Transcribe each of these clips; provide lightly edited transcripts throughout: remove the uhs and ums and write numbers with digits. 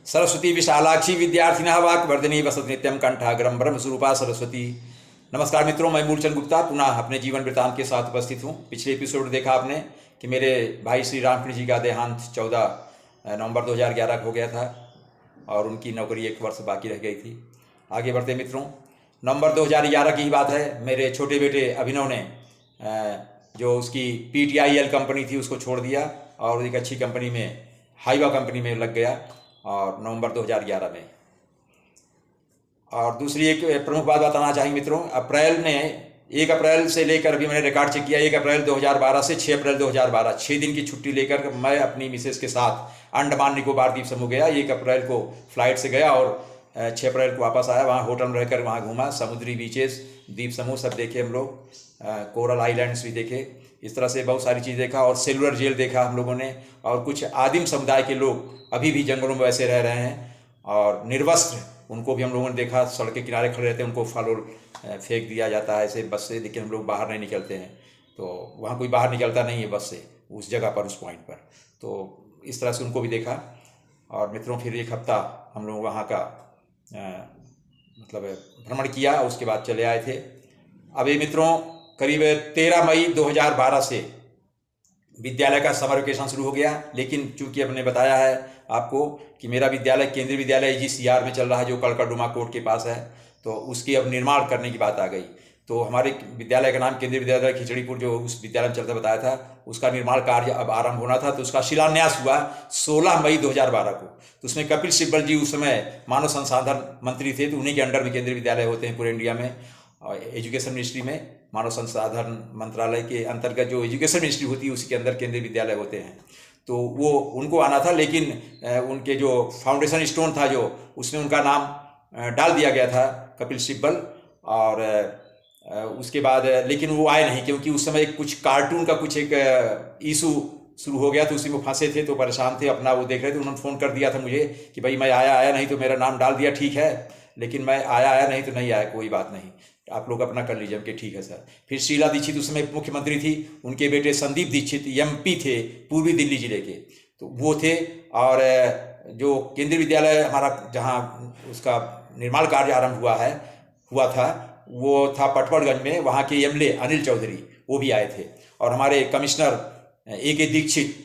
सरस्वती विशालाक्षी विद्यार्थिनः वाक्वर्धिनी वसत नित्यम कंठाग्रम ब्रह्म स्वरूपा सरस्वती। नमस्कार मित्रों, मैं मूलचंद गुप्ता पुनः अपने जीवन वृत्तांत के साथ उपस्थित हूँ। पिछले एपिसोड देखा आपने कि मेरे भाई श्री रामकृष्ण जी का देहांत 14 नवंबर 2011 को हो गया था और उनकी नौकरी 1 वर्ष बाकी रह गई थी। आगे बढ़ते मित्रों, नवंबर 2011 की ही बात है। मेरे छोटे बेटे अभिनव ने जो उसकी PTIL कंपनी थी उसको छोड़ दिया और एक अच्छी कंपनी में, हाइवा कंपनी में लग गया और नवंबर 2011 में। और दूसरी एक प्रमुख बात बताना चाहेंगे मित्रों, अप्रैल में 1 अप्रैल से लेकर अभी मैंने रिकॉर्ड चेक किया, 1 अप्रैल 2012 से 6 अप्रैल 2012, 6 दिन की छुट्टी लेकर मैं अपनी मिसेस के साथ अंडमान निकोबार द्वीप समूह गया। 1 अप्रैल को फ्लाइट से गया और 6 अप्रैल को वापस आया। वहाँ होटल में रहकर वहाँ घूमा, समुद्री बीचेस, द्वीप समूह सब देखे हम लोग, कोरल आइलैंड्स भी देखे। इस तरह से बहुत सारी चीज़ देखा और सेलुलर जेल देखा हम लोगों ने। और कुछ आदिम समुदाय के लोग अभी भी जंगलों में वैसे रह रहे हैं और निर्वस्त्र, उनको भी हम लोगों ने देखा। सड़क के किनारे खड़े रहते हैं, उनको फल फेंक दिया जाता है ऐसे बस से, लेकिन हम लोग बाहर नहीं निकलते हैं। तो वहाँ कोई बाहर निकलता नहीं है बस से, उस जगह पर, उस पॉइंट पर। तो इस तरह से उनको भी देखा। और मित्रों फिर 1 हफ्ता हम लोग वहाँ का मतलब भ्रमण किया, उसके बाद चले आए थे। अभी मित्रों करीब 13 मई 2012 से विद्यालय का समर वेकेशन शुरू हो गया। लेकिन चूंकि हमने बताया है आपको कि मेरा विद्यालय केंद्रीय विद्यालय AGCR में चल रहा है, जो कड़कड़डुमा कोर्ट के पास है, तो उसकी अब निर्माण करने की बात आ गई। तो हमारे विद्यालय का नाम केंद्रीय विद्यालय खिचड़ीपुर, जो उस विद्यालय में चलता बताया था, उसका निर्माण कार्य अब आरंभ होना था। तो उसका शिलान्यास हुआ 16 मई 2012 को। तो उसमें कपिल सिब्बल जी उस समय मानव संसाधन मंत्री थे, तो उन्हीं के अंडर में केंद्रीय विद्यालय होते हैं पूरे इंडिया में। एजुकेशन मिनिस्ट्री में, मानव संसाधन मंत्रालय के अंतर्गत जो एजुकेशन मिनिस्ट्री होती है उसी के अंदर केंद्रीय विद्यालय होते हैं। तो वो उनको आना था, लेकिन उनके जो फाउंडेशन स्टोन था जो, उसमें उनका नाम डाल दिया गया था, कपिल सिब्बल। और उसके बाद लेकिन वो आए नहीं, क्योंकि उस समय कुछ कार्टून का कुछ एक इशू शुरू हो गया, तो उसी में फंसे थे, तो परेशान थे, अपना वो देख रहे थे। उन्होंने फ़ोन कर दिया था मुझे कि भाई मैं आया नहीं, तो मेरा नाम डाल दिया, ठीक है, लेकिन मैं आया नहीं तो नहीं आया, कोई बात नहीं, आप लोग अपना कर लीजिए। कि ठीक है सर। फिर शीला दीक्षित उस समय मुख्यमंत्री थी, उनके बेटे संदीप दीक्षित MP थे पूर्वी दिल्ली जिले के, तो वो थे। और जो केंद्रीय विद्यालय हमारा जहाँ उसका निर्माण कार्य आरंभ हुआ था वो था पटवर्धन में, वहाँ के MLA अनिल चौधरी, वो भी आए थे। और हमारे कमिश्नर AK दीक्षित,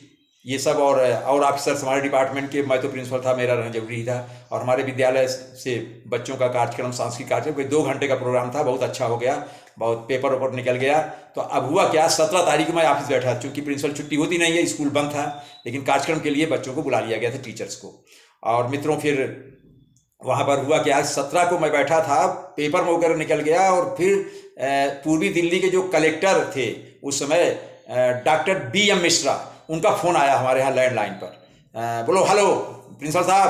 ये सब और ऑफिसर्स हमारे डिपार्टमेंट के। मैं तो प्रिंसिपल था, मेरा रहना जरूरी था। और हमारे विद्यालय से बच्चों का कार्यक्रम, सांस्कृतिक कार्यक्रम, कोई 2 घंटे का प्रोग्राम था, बहुत अच्छा हो गया, बहुत पेपर निकल गया। तो अब हुआ क्या, 17 तारीख को मैं ऑफिस बैठा, चूँकि प्रिंसिपल छुट्टी होती नहीं है, स्कूल बंद था, लेकिन कार्यक्रम के लिए बच्चों को बुला लिया गया था, टीचर्स को। और मित्रों फिर वहाँ पर हुआ क्या, 17 को मैं बैठा था, पेपर में वगैरह निकल गया। और फिर पूर्वी दिल्ली के जो कलेक्टर थे उस समय, डॉक्टर BM मिश्रा, उनका फ़ोन आया हमारे यहाँ लैंडलाइन पर। बोलो, हेलो प्रिंसिपल साहब,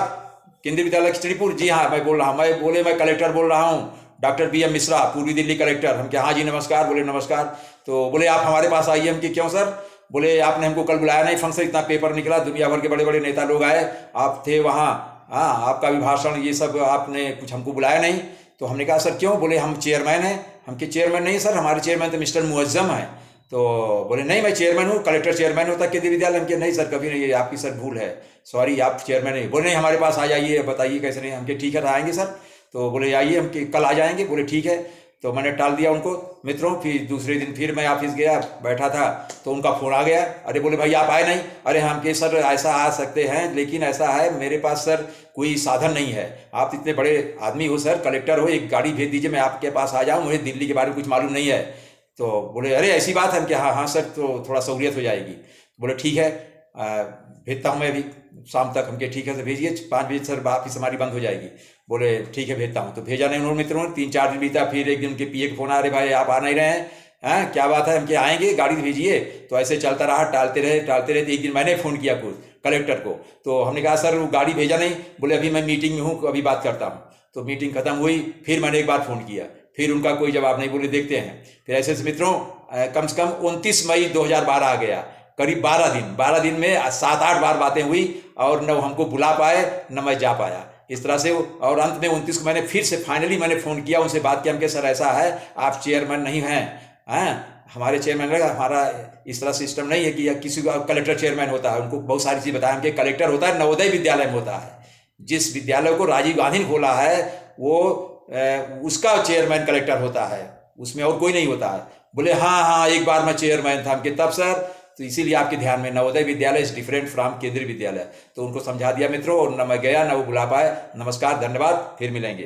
केंद्रीय विद्यालय खिचड़ीपुर। जी हाँ मैं बोल रहा हूँ। मैं कलेक्टर बोल रहा हूँ, डॉक्टर BM मिश्रा, पूर्वी दिल्ली कलेक्टर। हम क्या, हाँ जी नमस्कार। बोले नमस्कार। तो बोले आप हमारे पास आइए। हम कि क्यों सर? बोले आपने हमको कल बुलाया नहीं, फंक्शन, इतना पेपर निकला, दुनिया भर के बड़े बड़े नेता लोग आए, आप थे वहाँ, हाँ आपका भी भाषण ये सब, आपने कुछ हमको बुलाया नहीं। तो हमने कहा सर क्यों? बोले हम चेयरमैन हैं। हम कि चेयरमैन नहीं सर, हमारे चेयरमैन तो मिस्टर मुअज्जम है। तो बोले नहीं मैं चेयरमैन हूँ, कलेक्टर चेयरमैन होता है केंद्रीय विद्यालय। हम कि नहीं सर कभी नहीं, ये आपकी सर भूल है, सॉरी, आप चेयरमैन नहीं। बोले नहीं हमारे पास आ जाइए, बताइए कैसे नहीं। हम कि ठीक है आएंगे सर। तो बोले आइए, हम कि कल आ जाएंगे। बोले ठीक है। तो मैंने टाल दिया उनको मित्रों। फिर दूसरे दिन फिर मैं ऑफिस गया, बैठा था, तो उनका फ़ोन आ गया। अरे बोले भाई आप आए नहीं? अरे हम कि सर ऐसा आ सकते हैं, लेकिन ऐसा है मेरे पास सर कोई साधन नहीं है। आप इतने बड़े आदमी हो सर, कलेक्टर हो, एक गाड़ी भेज दीजिए, मैं आपके पास आ जाऊँ, मुझे दिल्ली के बारे में कुछ मालूम नहीं है। तो बोले अरे ऐसी बात है? कि हाँ सर, तो थोड़ा सहूलियत हो जाएगी। बोले ठीक है, भेजता हूँ मैं अभी शाम तक। हम कि ठीक है सर भेजिए, 5 बजे सर ऑफिस हमारी बंद हो जाएगी। बोले ठीक है भेजता हूँ। तो भेजा नहीं उन्होंने मित्रों। 3-4 दिन बीता, फिर एक दिन उनके PA का फोन आ रहे, भाई आप आ नहीं रहे हैं, क्या बात है? हम कि आएंगे, गाड़ी भेजिए। तो ऐसे चलता रहा, टालते रहे। तो एक दिन मैंने फ़ोन किया खुद कलेक्टर को। तो हमने कहा सर वो गाड़ी भेजा नहीं। बोले अभी मैं मीटिंग में हूँ, अभी बात करता हूँ। तो मीटिंग खत्म हुई, फिर मैंने एक बार फ़ोन किया, फिर उनका कोई जवाब नहीं। बोले देखते हैं। फिर ऐसे मित्रों कम से कम 29 मई 2012 आ गया। करीब 12 दिन में 7-8 बार बातें हुई, और न हमको बुला पाए न मैं जा पाया, इस तरह से। और अंत में 29 को मैंने फिर से फाइनली मैंने फ़ोन किया, उनसे बात किया। हम कि सर ऐसा है, आप चेयरमैन नहीं हैं, हमारे चेयरमैन रहेगा, हमारा इस तरह सिस्टम नहीं है कि किसी का कलेक्टर चेयरमैन होता है। उनको बहुत सारी चीज़ बताया कि कलेक्टर होता है नवोदय विद्यालय में होता है, जिस विद्यालय को राजीव गांधी ने खोला है वो उसका चेयरमैन कलेक्टर होता है, उसमें और कोई नहीं होता है। बोले हाँ हाँ एक बार मैं चेयरमैन था। तब सर, तो इसीलिए आपके ध्यान में Navodaya Vidyalaya is different from केंद्रीय विद्यालय। तो उनको समझा दिया मित्रों, और न मैं गया न वो बुला पाए। नमस्कार, धन्यवाद, फिर मिलेंगे।